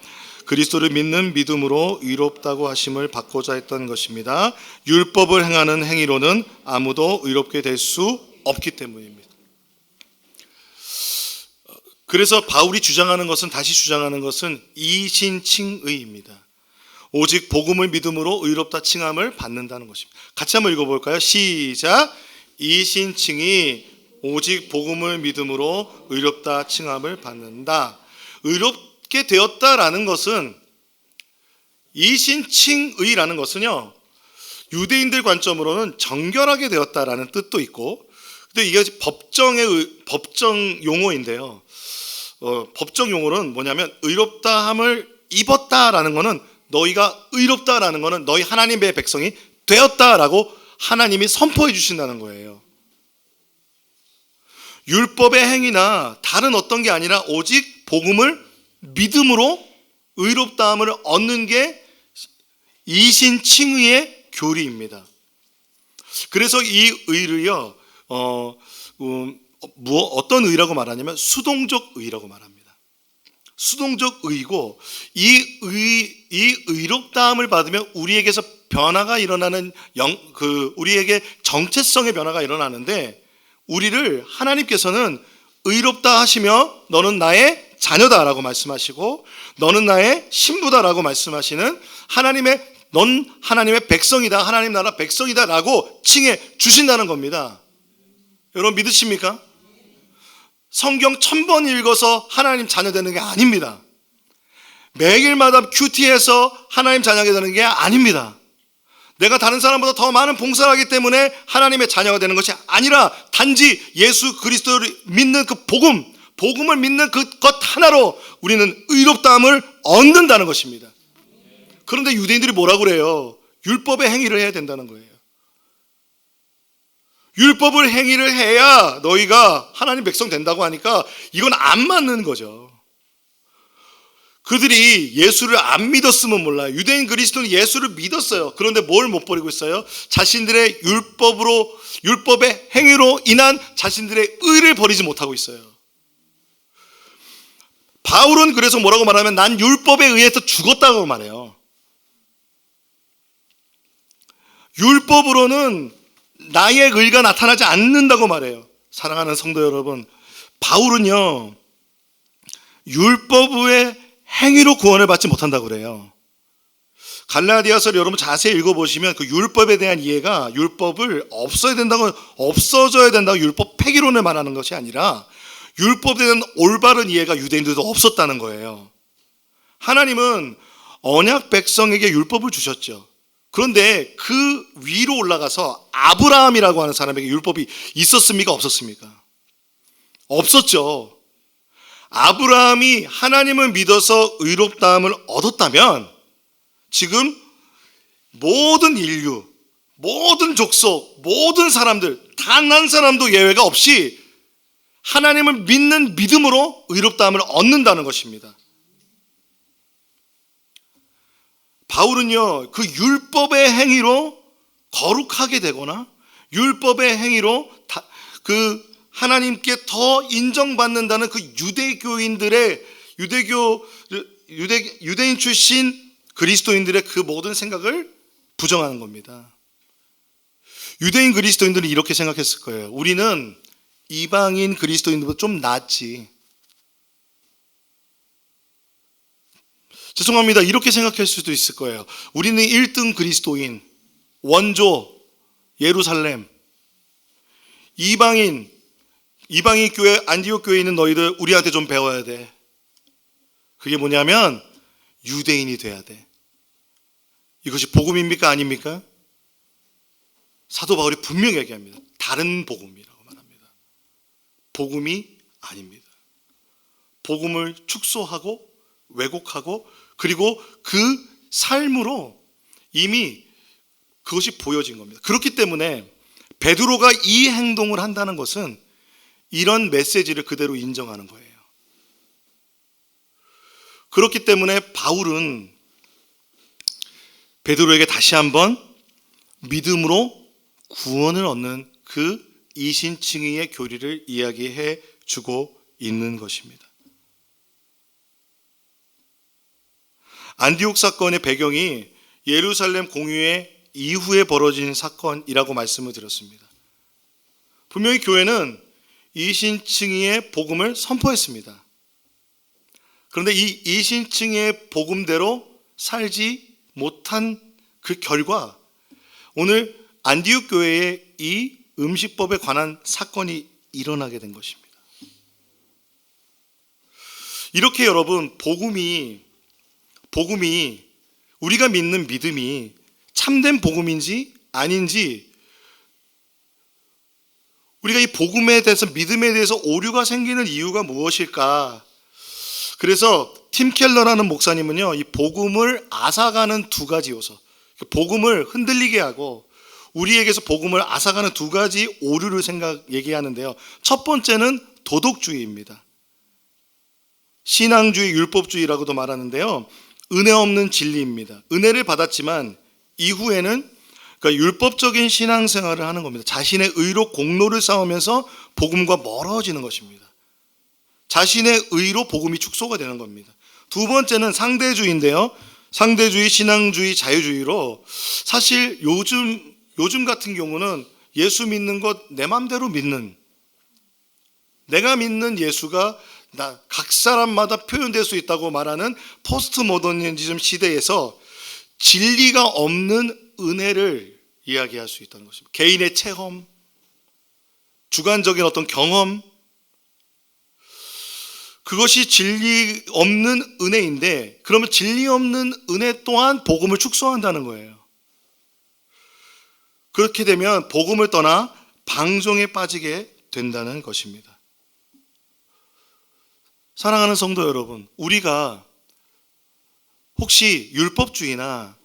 그리스도를 믿는 믿음으로 의롭다고 하심을 받고자 했던 것입니다. 율법을 행하는 행위로는 아무도 의롭게 될 수 없기 때문입니다. 그래서 바울이 다시 주장하는 것은 이신칭의입니다. 오직 복음을 믿음으로 의롭다 칭함을 받는다는 것입니다. 같이 한번 읽어볼까요? 시작. 이신칭이 오직 복음을 믿음으로 의롭다 칭함을 받는다. 의롭게 되었다라는 것은, 이신칭의라는 것은요, 유대인들 관점으로는 정결하게 되었다라는 뜻도 있고, 근데 이게 법정 용어인데요. 법정 용어는 뭐냐면 의롭다함을 입었다라는 것은 너희가 의롭다라는 것은 너희 하나님의 백성이 되었다라고 하나님이 선포해 주신다는 거예요. 율법의 행위나 다른 어떤 게 아니라 오직 복음을 믿음으로 의롭다함을 얻는 게 이신칭의의 교리입니다. 그래서 이 의를요, 어떤 의라고 말하냐면 수동적 의라고 말합니다. 수동적 의고, 이 의롭다함을 받으면 우리에게서 변화가 일어나는 우리에게 정체성의 변화가 일어나는데, 우리를 하나님께서는 의롭다 하시며 너는 나의 자녀다라고 말씀하시고 너는 나의 신부다라고 말씀하시는 넌 하나님의 백성이다, 하나님 나라 백성이다라고 칭해 주신다는 겁니다. 여러분 믿으십니까? 성경 1000번 읽어서 하나님 자녀 되는 게 아닙니다. 매일마다 큐티에서 하나님 자녀가 되는 게 아닙니다. 내가 다른 사람보다 더 많은 봉사를 하기 때문에 하나님의 자녀가 되는 것이 아니라 단지 예수 그리스도를 믿는 그 복음을 믿는 그것 하나로 우리는 의롭다함을 얻는다는 것입니다. 그런데 유대인들이 뭐라고 그래요? 율법의 행위를 해야 된다는 거예요. 율법을 행위를 해야 너희가 하나님 백성 된다고 하니까 이건 안 맞는 거죠. 그들이 예수를 안 믿었으면 몰라요. 유대인 그리스도는 예수를 믿었어요. 그런데 뭘 못 버리고 있어요? 자신들의 율법의 행위로 인한 자신들의 의를 버리지 못하고 있어요. 바울은 그래서 뭐라고 말하면 난 율법에 의해서 죽었다고 말해요. 율법으로는 나의 의가 나타나지 않는다고 말해요. 사랑하는 성도 여러분, 바울은요 율법의 행위로 구원을 받지 못한다고 그래요. 갈라디아서를 여러분 자세히 읽어보시면 그 율법에 대한 이해가 율법을 없어져야 된다고 율법 폐기론을 말하는 것이 아니라 율법에 대한 올바른 이해가 유대인들도 없었다는 거예요. 하나님은 언약 백성에게 율법을 주셨죠. 그런데 그 위로 올라가서 아브라함이라고 하는 사람에게 율법이 있었습니까? 없었습니까? 없었죠. 아브라함이 하나님을 믿어서 의롭다함을 얻었다면 지금 모든 인류, 모든 족속, 모든 사람들, 단 한 사람도 예외가 없이 하나님을 믿는 믿음으로 의롭다함을 얻는다는 것입니다. 바울은요 그 율법의 행위로 거룩하게 되거나 율법의 행위로 그 하나님께 더 인정받는다는 그 유대인 출신 그리스도인들의 그 모든 생각을 부정하는 겁니다. 유대인 그리스도인들은 이렇게 생각했을 거예요. 우리는 이방인 그리스도인들보다 좀 낫지. 죄송합니다. 이렇게 생각할 수도 있을 거예요. 우리는 1등 그리스도인, 원조, 예루살렘, 이방인 교회, 안디옥 교회에 있는 너희들 우리한테 좀 배워야 돼. 그게 뭐냐면 유대인이 돼야 돼. 이것이 복음입니까? 아닙니까? 사도 바울이 분명히 얘기합니다. 다른 복음이라고 말합니다. 복음이 아닙니다. 복음을 축소하고 왜곡하고 그리고 그 삶으로 이미 그것이 보여진 겁니다. 그렇기 때문에 베드로가 이 행동을 한다는 것은 이런 메시지를 그대로 인정하는 거예요. 그렇기 때문에 바울은 베드로에게 다시 한번 믿음으로 구원을 얻는 그 이신칭의의 교리를 이야기해 주고 있는 것입니다. 안디옥 사건의 배경이 예루살렘 공유의 이후에 벌어진 사건이라고 말씀을 드렸습니다. 분명히 교회는 이신칭의의 복음을 선포했습니다. 그런데 이 이신칭의의 복음대로 살지 못한 그 결과 오늘 안디옥 교회에 이 음식법에 관한 사건이 일어나게 된 것입니다. 이렇게 여러분 복음이 우리가 믿는 믿음이 참된 복음인지 아닌지 우리가 이 복음에 대해서 믿음에 대해서 오류가 생기는 이유가 무엇일까? 그래서 팀 켈러라는 목사님은요 이 복음을 앗아가는 두 가지 요소, 복음을 흔들리게 하고 우리에게서 복음을 앗아가는 두 가지 오류를 얘기하는데요. 첫 번째는 도덕주의입니다. 신앙주의, 율법주의라고도 말하는데요. 은혜 없는 진리입니다. 은혜를 받았지만 이후에는 그러니까 율법적인 신앙생활을 하는 겁니다. 자신의 의로 공로를 쌓으면서 복음과 멀어지는 것입니다. 자신의 의로 복음이 축소가 되는 겁니다. 두 번째는 상대주의인데요. 상대주의, 신앙주의, 자유주의로 사실 요즘 같은 경우는 예수 믿는 것 내 맘대로 믿는, 내가 믿는 예수가 각 사람마다 표현될 수 있다고 말하는 포스트 모더니즘 시대에서 진리가 없는 은혜를 이야기할 수 있다는 것입니다. 개인의 체험, 주관적인 어떤 경험, 그것이 진리 없는 은혜인데 그러면 진리 없는 은혜 또한 복음을 축소한다는 거예요. 그렇게 되면 복음을 떠나 방종에 빠지게 된다는 것입니다. 사랑하는 성도 여러분, 우리가 혹시 율법주의나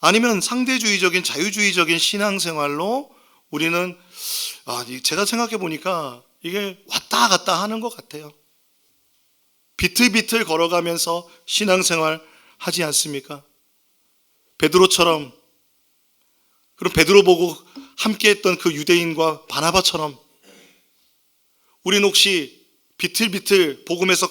아니면 상대주의적인 자유주의적인 신앙생활로 우리는 제가 생각해 보니까 이게 왔다 갔다 하는 것 같아요. 비틀비틀 걸어가면서 신앙생활 하지 않습니까? 베드로처럼, 그럼 베드로 보고 함께했던 그 유대인과 바나바처럼 우리는 혹시 비틀비틀 복음에서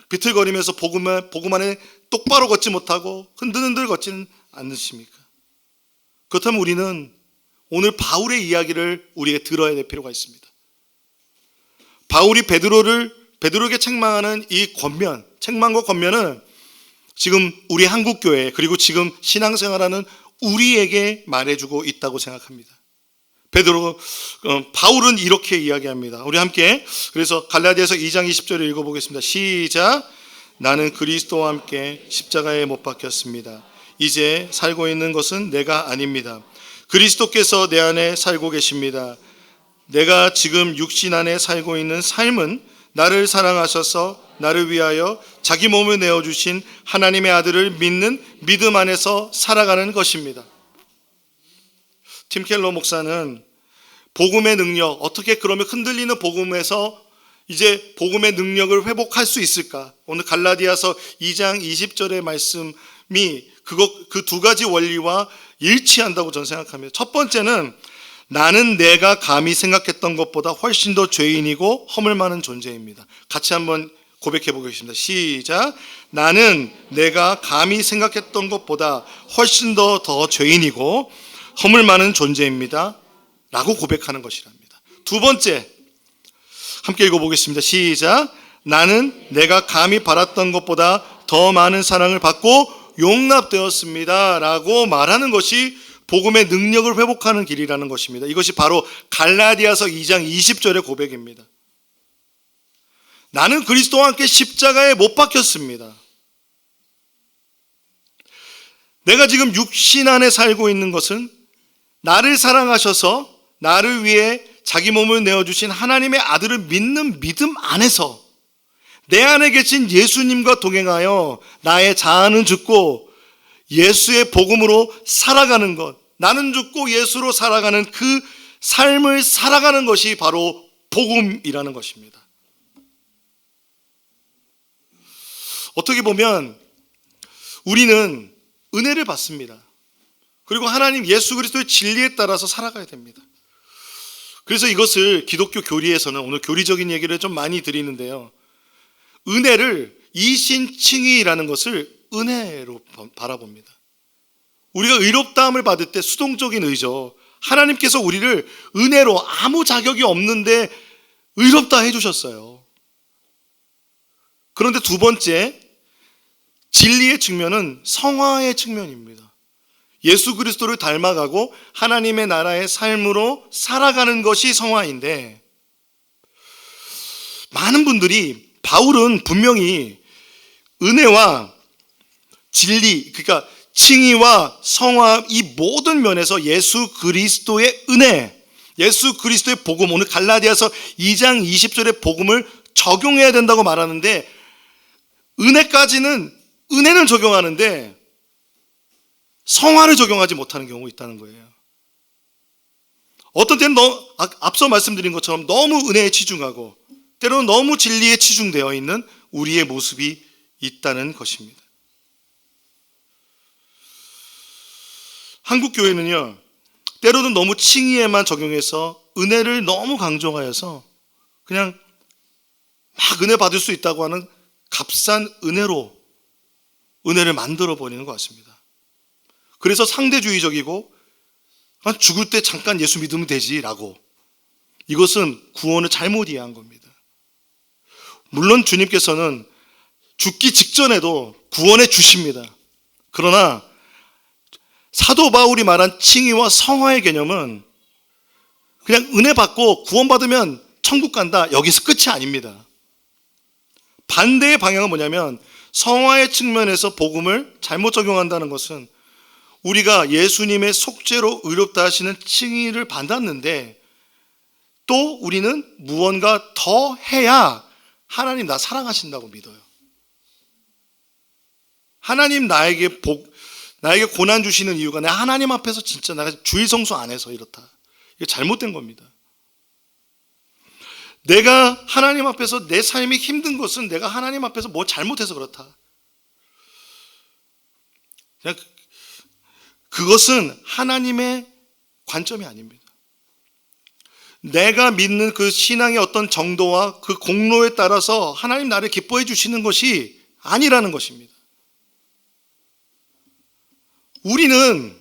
비틀거리면서 복음 안에 똑바로 걷지 못하고 흔들흔들 걷지는 않으십니까? 그렇다면 오늘 바울의 이야기를 우리가 들어야 될 필요가 있습니다. 바울이 베드로에게 책망하는 이 책망과 권면은 지금 우리 한국교회 그리고 지금 신앙생활하는 우리에게 말해주고 있다고 생각합니다. 바울은 이렇게 이야기합니다. 우리 함께 그래서 갈라디아서 2장 20절을 읽어보겠습니다. 시작. 나는 그리스도와 함께 십자가에 못 박혔습니다. 이제 살고 있는 것은 내가 아닙니다. 그리스도께서 내 안에 살고 계십니다. 내가 지금 육신 안에 살고 있는 삶은 나를 사랑하셔서 나를 위하여 자기 몸을 내어주신 하나님의 아들을 믿는 믿음 안에서 살아가는 것입니다. 팀 켈러 목사는 복음의 능력, 어떻게 그러면 흔들리는 복음에서 이제 복음의 능력을 회복할 수 있을까? 오늘 갈라디아서 2장 20절의 말씀이 그 두 가지 원리와 일치한다고 저는 생각합니다. 첫 번째는 나는 내가 감히 생각했던 것보다 훨씬 더 죄인이고 허물 많은 존재입니다. 같이 한번 고백해 보겠습니다. 시작. 나는 내가 감히 생각했던 것보다 훨씬 더 죄인이고 허물 많은 존재입니다. 라고 고백하는 것이랍니다. 두 번째, 함께 읽어보겠습니다. 시작. 나는 내가 감히 바랐던 것보다 더 많은 사랑을 받고 용납되었습니다. 라고 말하는 것이 복음의 능력을 회복하는 길이라는 것입니다. 이것이 바로 갈라디아서 2장 20절의 고백입니다. 나는 그리스도와 함께 십자가에 못 박혔습니다. 내가 지금 육신 안에 살고 있는 것은 나를 사랑하셔서 나를 위해 자기 몸을 내어주신 하나님의 아들을 믿는 믿음 안에서 내 안에 계신 예수님과 동행하여 나의 자아는 죽고 예수의 복음으로 살아가는 것, 나는 죽고 예수로 살아가는 그 삶을 살아가는 것이 바로 복음이라는 것입니다. 어떻게 보면 우리는 은혜를 받습니다. 그리고 하나님 예수 그리스도의 진리에 따라서 살아가야 됩니다. 그래서 이것을 기독교 교리에서는 오늘 교리적인 얘기를 좀 많이 드리는데요. 은혜를 이신칭의라는 것을 은혜로 바라봅니다. 우리가 의롭다함을 받을 때 수동적인 의죠. 하나님께서 우리를 은혜로 아무 자격이 없는데 의롭다 해주셨어요. 그런데 두 번째, 진리의 측면은 성화의 측면입니다. 예수 그리스도를 닮아가고 하나님의 나라의 삶으로 살아가는 것이 성화인데, 많은 분들이 바울은 분명히 은혜와 진리, 그러니까 칭의와 성화, 이 모든 면에서 예수 그리스도의 은혜, 예수 그리스도의 복음, 오늘 갈라디아서 2장 20절의 복음을 적용해야 된다고 말하는데, 은혜는 적용하는데 성화를 적용하지 못하는 경우가 있다는 거예요. 어떤 때는 앞서 말씀드린 것처럼 너무 은혜에 치중하고 때로는 너무 진리에 치중되어 있는 우리의 모습이 있다는 것입니다. 한국 교회는요, 때로는 너무 칭의에만 적용해서 은혜를 너무 강조하여서 그냥 막 은혜 받을 수 있다고 하는 값싼 은혜로 은혜를 만들어 버리는 것 같습니다. 그래서 상대주의적이고 죽을 때 잠깐 예수 믿으면 되지라고, 이것은 구원을 잘못 이해한 겁니다. 물론 주님께서는 죽기 직전에도 구원해 주십니다. 그러나 사도 바울이 말한 칭의와 성화의 개념은 그냥 은혜 받고 구원받으면 천국 간다, 여기서 끝이 아닙니다. 반대의 방향은 뭐냐면, 성화의 측면에서 복음을 잘못 적용한다는 것은 우리가 예수님의 속죄로 의롭다 하시는 칭의를 받았는데 또 우리는 무언가 더 해야 하나님 나 사랑하신다고 믿어요. 하나님 나에게 고난 주시는 이유가 내가 하나님 앞에서 진짜 내가 주일 성수 안 해서 이렇다. 이게 잘못된 겁니다. 내가 하나님 앞에서 내 삶이 힘든 것은 내가 하나님 앞에서 뭐 잘못해서 그렇다. 그것은 하나님의 관점이 아닙니다. 내가 믿는 그 신앙의 어떤 정도와 그 공로에 따라서 하나님 나를 기뻐해 주시는 것이 아니라는 것입니다. 우리는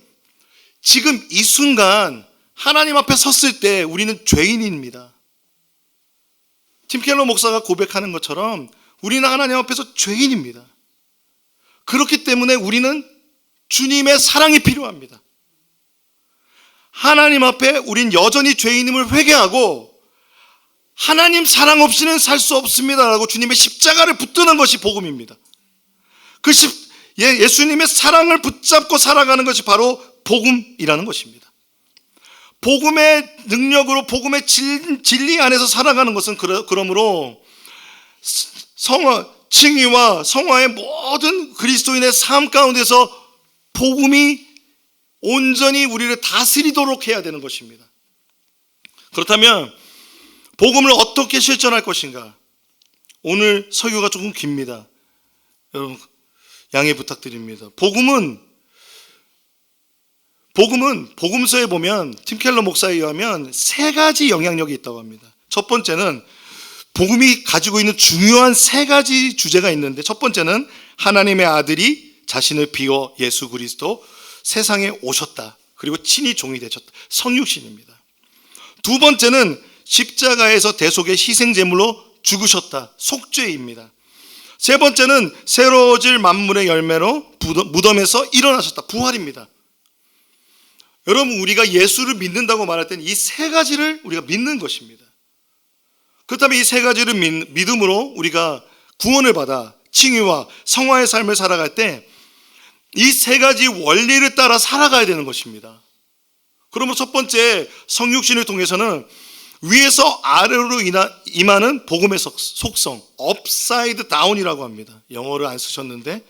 지금 이 순간 하나님 앞에 섰을 때 우리는 죄인입니다. 팀 켈러 목사가 고백하는 것처럼 우리는 하나님 앞에서 죄인입니다. 그렇기 때문에 우리는 주님의 사랑이 필요합니다. 하나님 앞에 우린 여전히 죄인임을 회개하고 하나님 사랑 없이는 살 수 없습니다라고 주님의 십자가를 붙드는 것이 복음입니다. 예수님의 사랑을 붙잡고 살아가는 것이 바로 복음이라는 것입니다. 복음의 능력으로 복음의 진리 안에서 살아가는 것은 그러므로 칭의와 성화의 모든 그리스도인의 삶 가운데서 복음이 온전히 우리를 다스리도록 해야 되는 것입니다. 그렇다면 복음을 어떻게 실천할 것인가? 오늘 설교가 조금 깁니다. 여러분 양해 부탁드립니다. 복음서에 보면 팀 켈러 목사에 의하면 세 가지 영향력이 있다고 합니다. 첫 번째는 복음이 가지고 있는 중요한 세 가지 주제가 있는데, 첫 번째는 하나님의 아들이 자신을 비워 예수 그리스도 세상에 오셨다. 그리고 친히 종이 되셨다. 성육신입니다. 두 번째는 십자가에서 대속의 희생제물로 죽으셨다. 속죄입니다. 세 번째는 새로워질 만물의 열매로 무덤에서 일어나셨다. 부활입니다. 여러분, 우리가 예수를 믿는다고 말할 때는 이 세 가지를 우리가 믿는 것입니다. 그렇다면 이 세 가지를 믿음으로 우리가 구원을 받아 칭의와 성화의 삶을 살아갈 때 이 세 가지 원리를 따라 살아가야 되는 것입니다. 그러면 첫 번째, 성육신을 통해서는 위에서 아래로 임하는 복음의 속성, 업사이드 다운이라고 합니다. 영어를 안 쓰셨는데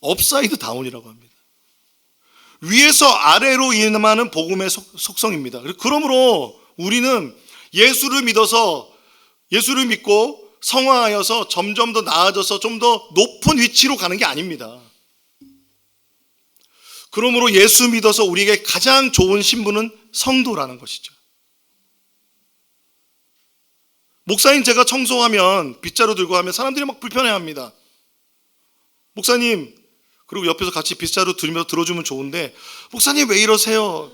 업사이드 다운이라고 합니다. 위에서 아래로 임하는 복음의 속성입니다. 그러므로 우리는 예수를 믿고 성화하여서 점점 더 나아져서 좀 더 높은 위치로 가는 게 아닙니다. 그러므로 예수 믿어서 우리에게 가장 좋은 신분은 성도라는 것이죠. 목사님, 제가 청소하면 빗자루 들고 하면 사람들이 막 불편해합니다. 목사님, 그리고 옆에서 같이 빗자루 들면서 들어주면 좋은데, 목사님 왜 이러세요?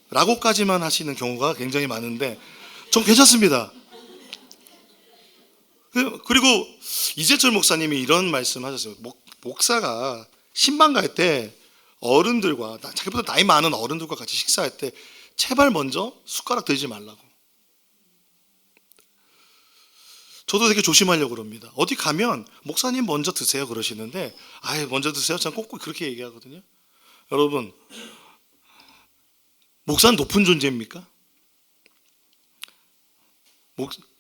라고까지만 하시는 경우가 굉장히 많은데 전 괜찮습니다. 그리고 이재철 목사님이 이런 말씀 하셨어요. 목사가 신방 갈 때 어른들과, 자기보다 나이 많은 어른들과 같이 식사할 때 제발 먼저 숟가락 들지 말라고. 저도 되게 조심하려고 그럽니다. 어디 가면 목사님 먼저 드세요 그러시는데, 아예 먼저 드세요? 저는 꼭 그렇게 얘기하거든요. 여러분, 목사는 높은 존재입니까?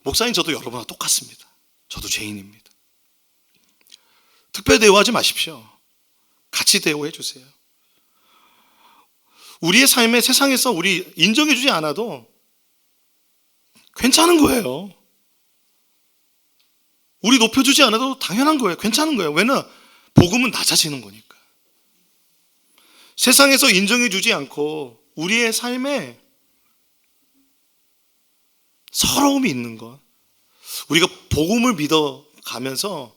목사님, 저도 여러분과 똑같습니다. 저도 죄인입니다. 특별 대우하지 마십시오. 같이 대우해 주세요. 우리의 삶에 세상에서 우리 인정해 주지 않아도 괜찮은 거예요. 우리 높여주지 않아도 당연한 거예요. 괜찮은 거예요. 왜냐? 복음은 낮아지는 거니까. 세상에서 인정해 주지 않고 우리의 삶에 서러움이 있는 것, 우리가 복음을 믿어가면서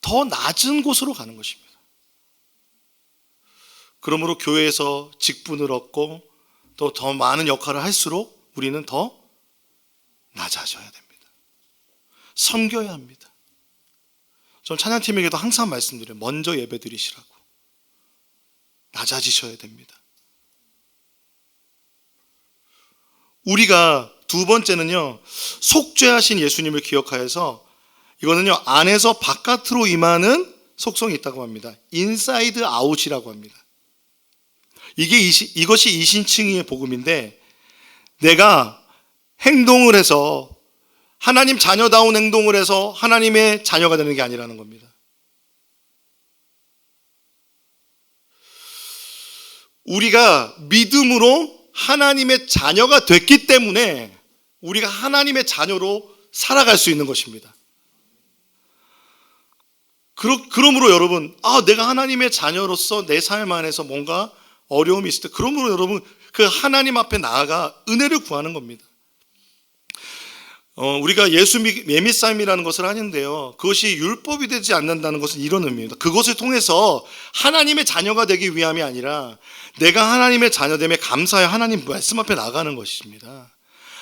더 낮은 곳으로 가는 것입니다. 그러므로 교회에서 직분을 얻고 또 더 많은 역할을 할수록 우리는 더 낮아져야 됩니다. 섬겨야 합니다. 전 찬양팀에게도 항상 말씀드려요. 먼저 예배 드리시라고. 낮아지셔야 됩니다. 우리가 두 번째는요, 속죄하신 예수님을 기억하여서, 이거는요 안에서 바깥으로 임하는 속성이 있다고 합니다. 인사이드 아웃이라고 합니다. 이것이 이신칭의의 복음인데, 내가 행동을 해서 하나님 자녀다운 행동을 해서 하나님의 자녀가 되는 게 아니라는 겁니다. 우리가 믿음으로 하나님의 자녀가 됐기 때문에 우리가 하나님의 자녀로 살아갈 수 있는 것입니다. 그러므로 여러분, 내가 하나님의 자녀로서 내 삶 안에서 뭔가 어려움이 있을 때, 그러므로 여러분 그 하나님 앞에 나아가 은혜를 구하는 겁니다. 우리가 예수 예미싸움이라는 것을 하는데요. 그것이 율법이 되지 않는다는 것은 이런 의미입니다. 그것을 통해서 하나님의 자녀가 되기 위함이 아니라 내가 하나님의 자녀됨에 감사하여 하나님 말씀 앞에 나가는 것입니다.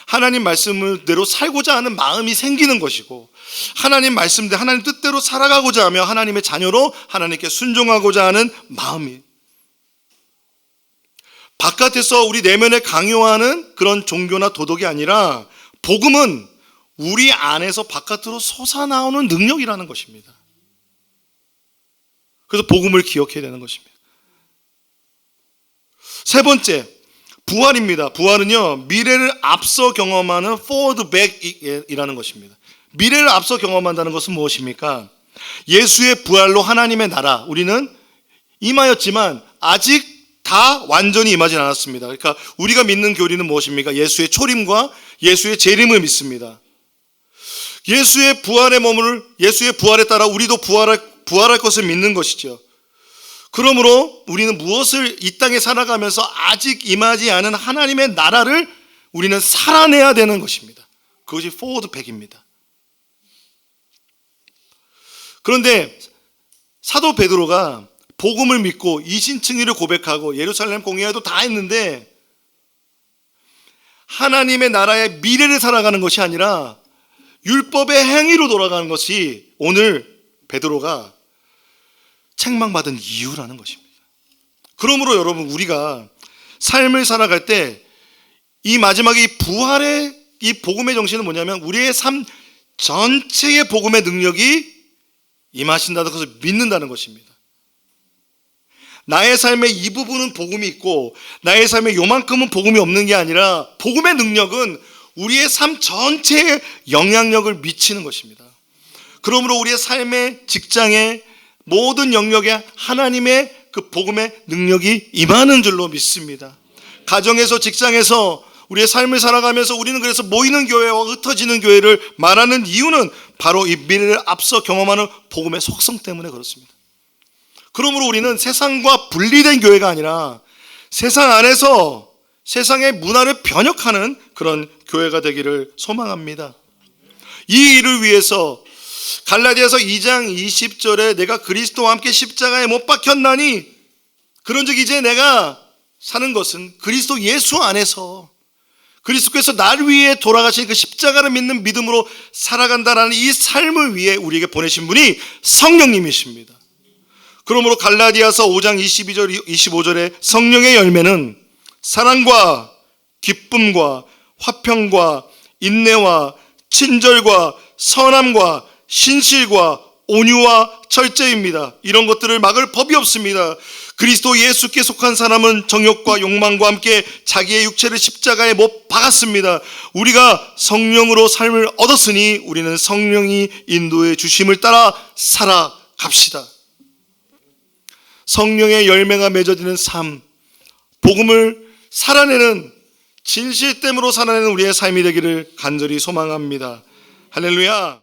하나님 말씀대로 살고자 하는 마음이 생기는 것이고, 하나님 말씀대로 하나님 뜻대로 살아가고자 하며 하나님의 자녀로 하나님께 순종하고자 하는 마음이, 바깥에서 우리 내면에 강요하는 그런 종교나 도덕이 아니라 복음은 우리 안에서 바깥으로 솟아나오는 능력이라는 것입니다. 그래서 복음을 기억해야 되는 것입니다. 세 번째, 부활입니다. 부활은요, 미래를 앞서 경험하는 forward back이라는 것입니다. 미래를 앞서 경험한다는 것은 무엇입니까? 예수의 부활로 하나님의 나라, 우리는 임하였지만 아직 다 완전히 임하지 않았습니다. 그러니까 우리가 믿는 교리는 무엇입니까? 예수의 초림과 예수의 재림을 믿습니다. 예수의 부활에 따라 우리도 부활할 것을 믿는 것이죠. 그러므로 우리는 무엇을 이 땅에 살아가면서 아직 임하지 않은 하나님의 나라를 우리는 살아내야 되는 것입니다. 그것이 forward back입니다. 그런데 사도 베드로가 복음을 믿고 이신칭의를 고백하고 예루살렘 공회도 다 했는데 하나님의 나라의 미래를 살아가는 것이 아니라 율법의 행위로 돌아가는 것이 오늘 베드로가 책망받은 이유라는 것입니다. 그러므로 여러분, 우리가 삶을 살아갈 때 이 마지막에 이 부활의 이 복음의 정신은 뭐냐면 우리의 삶 전체의 복음의 능력이 임하신다는 것을 믿는다는 것입니다. 나의 삶의 이 부분은 복음이 있고 나의 삶의 요만큼은 복음이 없는 게 아니라 복음의 능력은 우리의 삶 전체에 영향력을 미치는 것입니다. 그러므로 우리의 삶의 직장에 모든 영역에 하나님의 그 복음의 능력이 임하는 줄로 믿습니다. 가정에서, 직장에서 우리의 삶을 살아가면서 우리는 그래서 모이는 교회와 흩어지는 교회를 말하는 이유는 바로 이 미래를 앞서 경험하는 복음의 속성 때문에 그렇습니다. 그러므로 우리는 세상과 분리된 교회가 아니라 세상 안에서 세상의 문화를 변혁하는 그런 교회가 되기를 소망합니다. 이 일을 위해서 갈라디아서 2장 20절에 내가 그리스도와 함께 십자가에 못 박혔나니 그런즉 이제 내가 사는 것은 그리스도 예수 안에서 그리스도께서 날 위해 돌아가신 그 십자가를 믿는 믿음으로 살아간다라는 이 삶을 위해 우리에게 보내신 분이 성령님이십니다. 그러므로 갈라디아서 5장 22절 25절에 성령의 열매는 사랑과 기쁨과 화평과 인내와 친절과 선함과 신실과 온유와 절제입니다. 이런 것들을 막을 법이 없습니다. 그리스도 예수께 속한 사람은 정욕과 욕망과 함께 자기의 육체를 십자가에 못 박았습니다. 우리가 성령으로 삶을 얻었으니 우리는 성령이 인도해 주심을 따라 살아갑시다. 성령의 열매가 맺어지는 삶, 복음을 살아내는 진실됨으로 살아내는 우리의 삶이 되기를 간절히 소망합니다. 할렐루야.